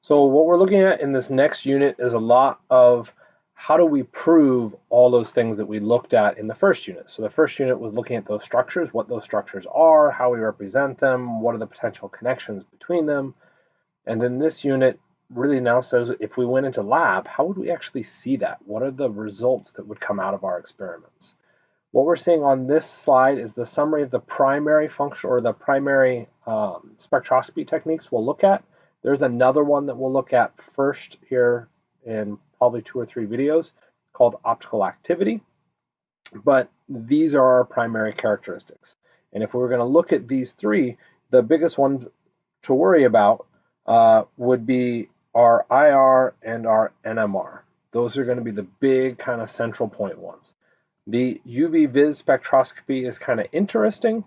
So what we're looking at in this next unit is a lot of how do we prove all those things that we looked at in the first unit. So the first unit was looking at those structures, what those structures are, how we represent them, what are the potential connections between them. And then this unit really now says if we went into lab, how would we actually see that? What are the results that would come out of our experiments? What we're seeing on this slide is the summary of the primary function or the primary spectroscopy techniques we'll look at. There's another one that we'll look at first here in probably 2 or 3 videos called optical activity, but these are our primary characteristics. And if we were going to look at these 3, the biggest one to worry about would be our IR and our NMR. Those are going to be the big kind of central point ones. The UV Vis spectroscopy is kind of interesting,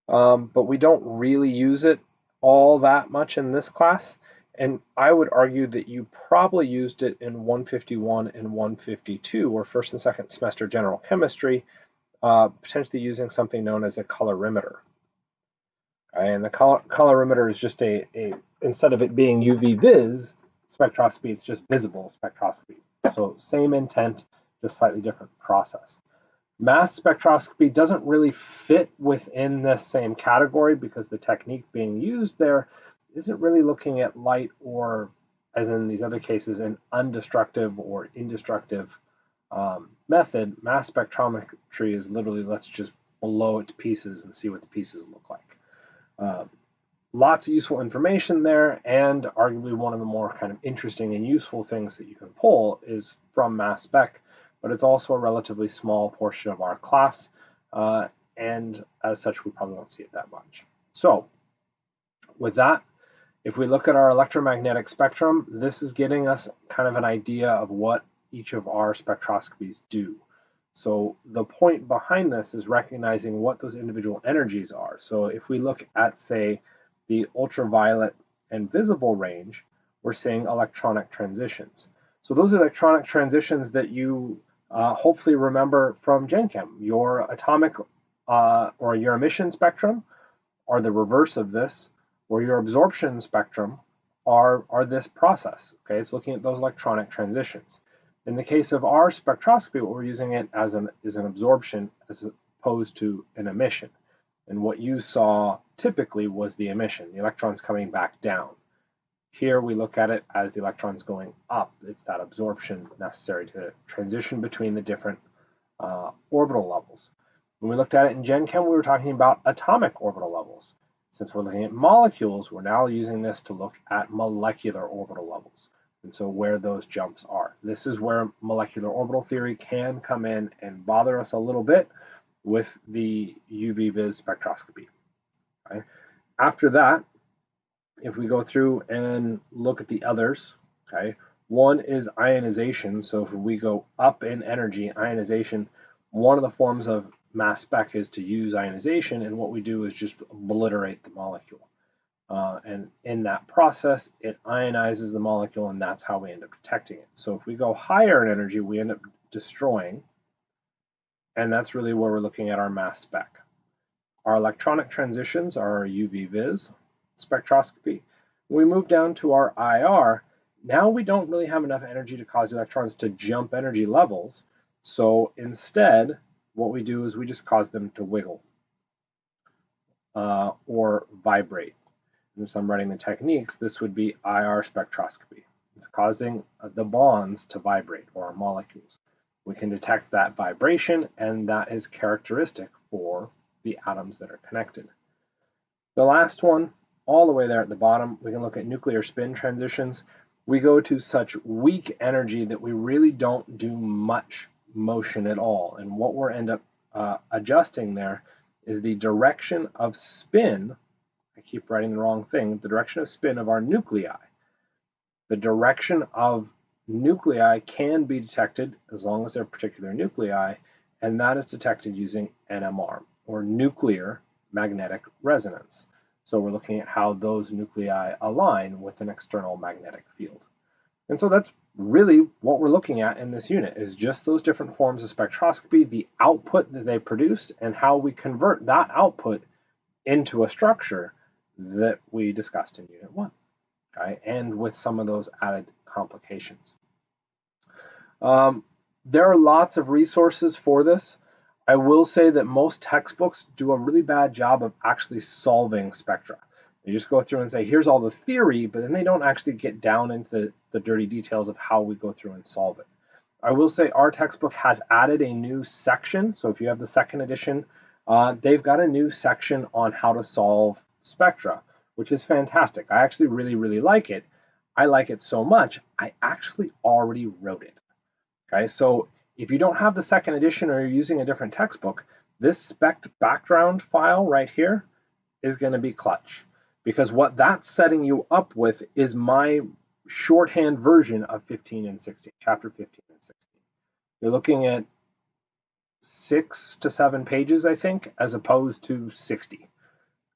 but we don't really use it all that much in this class. And I would argue that you probably used it in 151 and 152, or first and second semester general chemistry, potentially using something known as a colorimeter. And the colorimeter is just instead of it being UV Vis spectroscopy, it's just visible spectroscopy. So same intent, just slightly different process. Mass spectroscopy doesn't really fit within this same category because the technique being used there isn't really looking at light or, as in these other cases, an undestructive or indestructive method. Mass spectrometry is literally let's just blow it to pieces and see what the pieces look like. Lots of useful information there, and arguably one of the more kind of interesting and useful things that you can pull is from mass spec, but it's also a relatively small portion of our class, and as such we probably won't see it that much. So with that, if we look at our electromagnetic spectrum, this is getting us kind of an idea of what each of our spectroscopies do. So the point behind this is recognizing what those individual energies are. So if we look at, say, the ultraviolet and visible range, we're seeing electronic transitions. So those electronic transitions that you hopefully remember from Gen Chem, your atomic or your emission spectrum are the reverse of this, or your absorption spectrum are this process. Okay, it's looking at those electronic transitions. In the case of our spectroscopy, what we're using it as is an absorption as opposed to an emission. And what you saw typically was the emission, the electrons coming back down. Here we look at it as the electrons going up. It's that absorption necessary to transition between the different orbital levels. When we looked at it in Gen Chem, we were talking about atomic orbital levels. Since we're looking at molecules, we're now using this to look at molecular orbital levels, and so where those jumps are. This is where molecular orbital theory can come in and bother us a little bit with the UV Vis spectroscopy. Okay? After that, if we go through and look at the others, okay, one is ionization. So if we go up in energy, ionization, one of the forms of mass spec is to use ionization, and what we do is just obliterate the molecule. And in that process, it ionizes the molecule, and that's how we end up detecting it. So if we go higher in energy, we end up destroying, and that's really where we're looking at our mass spec. Our electronic transitions are our UV Vis spectroscopy. When we move down to our IR, now we don't really have enough energy to cause electrons to jump energy levels. So instead, what we do is we just cause them to wiggle or vibrate. And so I'm writing the techniques. This would be IR spectroscopy. It's causing the bonds to vibrate, or our molecules. We can detect that vibration, and that is characteristic for the atoms that are connected. The last one, all the way there at the bottom, we can look at nuclear spin transitions. We go to such weak energy that we really don't do much motion at all. And what we'll end up adjusting there is the direction of spin. I keep writing the wrong thing. The direction of spin of our nuclei. The direction of nuclei can be detected as long as they're particular nuclei, and that is detected using NMR, or nuclear magnetic resonance. So we're looking at how those nuclei align with an external magnetic field. And so that's really what we're looking at in this unit, is just those different forms of spectroscopy, the output that they produced, and how we convert that output into a structure that we discussed in Unit 1. okay, and with some of those added complications. There are lots of resources for this. I will say that most textbooks do a really bad job of actually solving spectra. They just go through and say, here's all the theory, but then they don't actually get down into the dirty details of how we go through and solve it. I will say our textbook has added a new section. So if you have the second edition, they've got a new section on how to solve spectra, which is fantastic. I actually really, really like it. I like it so much, I actually already wrote it. Okay, so if you don't have the second edition or you're using a different textbook, this spec background file right here is going to be clutch, because what that's setting you up with is my shorthand version of 15 and 16, chapter 15 and 16. You're looking at 6 to 7 pages, I think, as opposed to 60.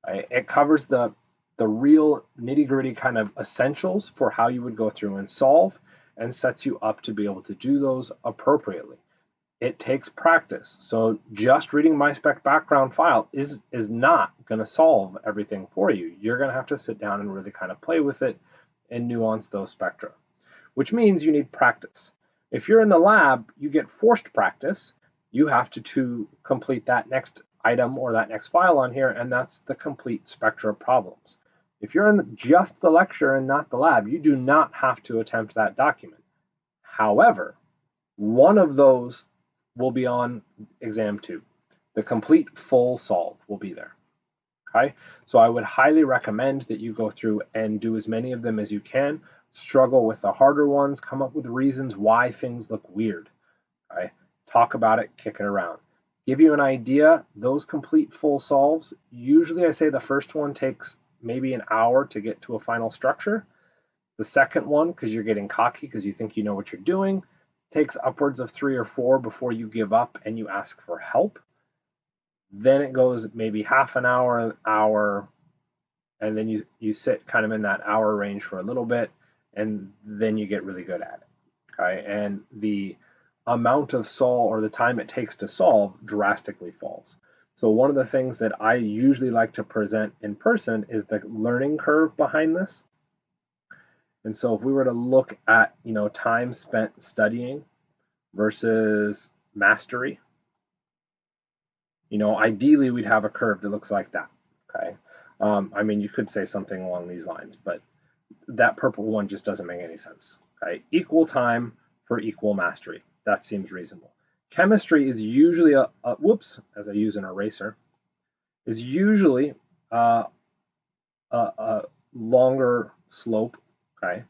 It covers the real nitty-gritty kind of essentials for how you would go through and solve, and sets you up to be able to do those appropriately. It takes practice. So just reading my spec background file is not going to solve everything for you. You're going to have to sit down and really kind of play with it and nuance those spectra, which means you need practice. If you're in the lab, you get forced practice. You have to complete that next item or that next file on here, and that's the complete spectra problems. If you're in just the lecture and not the lab, you do not have to attempt that document. However, one of those will be on exam 2. The complete full solve will be there. Okay, so I would highly recommend that you go through and do as many of them as you can. Struggle with the harder ones, come up with reasons why things look weird. Okay, talk about it, kick it around. Give you an idea, those complete full solves, usually I say the first one takes maybe an hour to get to a final structure. The second one, because you're getting cocky because you think you know what you're doing, takes upwards of 3 or 4 before you give up and you ask for help. Then it goes maybe half an hour, and then you sit kind of in that hour range for a little bit, and then you get really good at it. Okay, and the amount of solve, or the time it takes to solve, drastically falls. So one of the things that I usually like to present in person is the learning curve behind this. And so if we were to look at, time spent studying versus mastery, ideally we'd have a curve that looks like that. Okay. You could say something along these lines, but that purple one just doesn't make any sense. Okay. Equal time for equal mastery. That seems reasonable. Chemistry is usually as I use an eraser, is usually a longer slope, okay,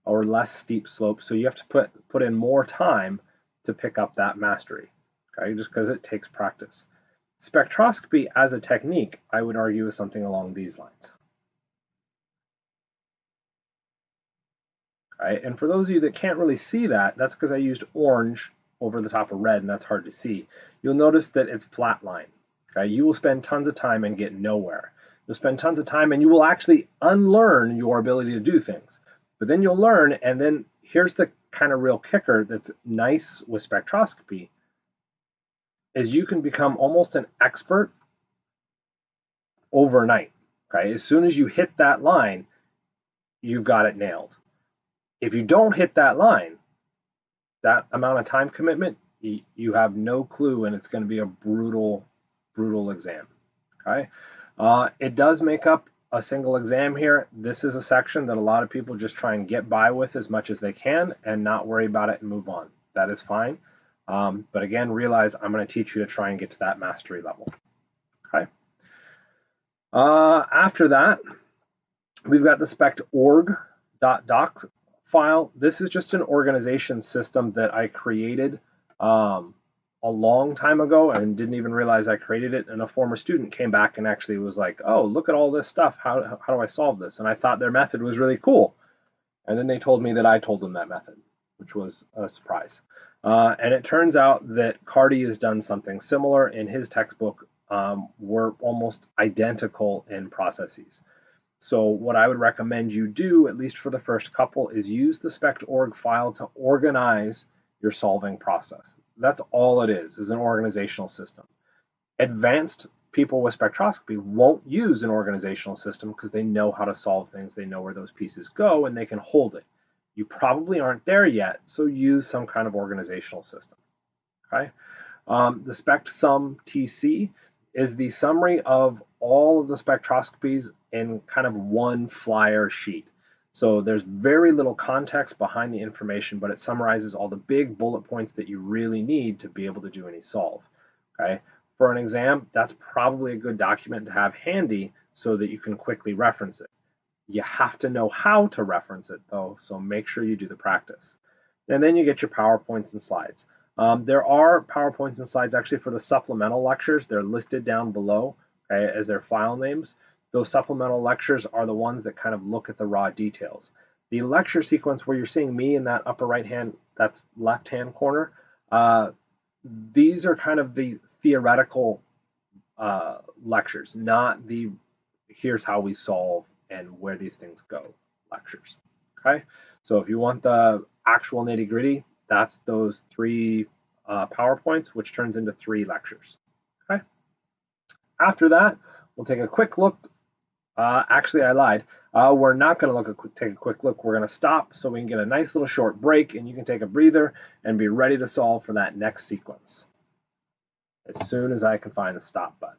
or less steep slope. So you have to put in more time to pick up that mastery, okay, just because it takes practice. Spectroscopy as a technique, I would argue, is something along these lines. Okay, and for those of you that can't really see that, that's because I used orange over the top of red, and that's hard to see. You'll notice that it's flat line. Okay, you will spend tons of time and get nowhere. You'll spend tons of time and you will actually unlearn your ability to do things. But then you'll learn, and then here's the kind of real kicker that's nice with spectroscopy, is you can become almost an expert overnight. Okay, as soon as you hit that line, you've got it nailed. If you don't hit that line, that amount of time commitment, you have no clue, and it's going to be a brutal exam. Okay, it does make up a single exam here. This is a section that a lot of people just try and get by with as much as they can and not worry about it and move on. That is fine. But again, realize I'm going to teach you to try and get to that mastery level. Okay. After that, we've got the spec.org.doc file. This is just an organization system that I created a long time ago and didn't even realize I created it. And a former student came back and actually was like, oh, look at all this stuff. How do I solve this? And I thought their method was really cool. And then they told me that I told them that method, which was a surprise. And it turns out that Carty has done something similar in his textbook. We're almost identical in processes. So what I would recommend you do, at least for the first couple, is use the spec.org file to organize your solving process. That's all it is an organizational system. Advanced people with spectroscopy won't use an organizational system because they know how to solve things, they know where those pieces go, and they can hold it. You probably aren't there yet, so use some kind of organizational system. Okay? The SpecSum TC is the summary of all of the spectroscopies in kind of one flyer sheet. So there's very little context behind the information, but it summarizes all the big bullet points that you really need to be able to do any solve. Okay? For an exam, that's probably a good document to have handy so that you can quickly reference it. You have to know how to reference it though, so make sure you do the practice. And then you get your PowerPoints and slides. There are PowerPoints and slides actually for the supplemental lectures. They're listed down below, okay, as their file names. Those supplemental lectures are the ones that kind of look at the raw details. The lecture sequence where you're seeing me in that upper right hand, that's left hand corner, these are kind of the theoretical lectures, not the here's how we solve and where these things go lectures. Okay, so if you want the actual nitty gritty, that's those 3 PowerPoints, which turns into 3 lectures. Okay. After that, we'll take a quick look. Actually, I lied. We're not going to take a quick look. We're going to stop so we can get a nice little short break, and you can take a breather and be ready to solve for that next sequence as soon as I can find the stop button.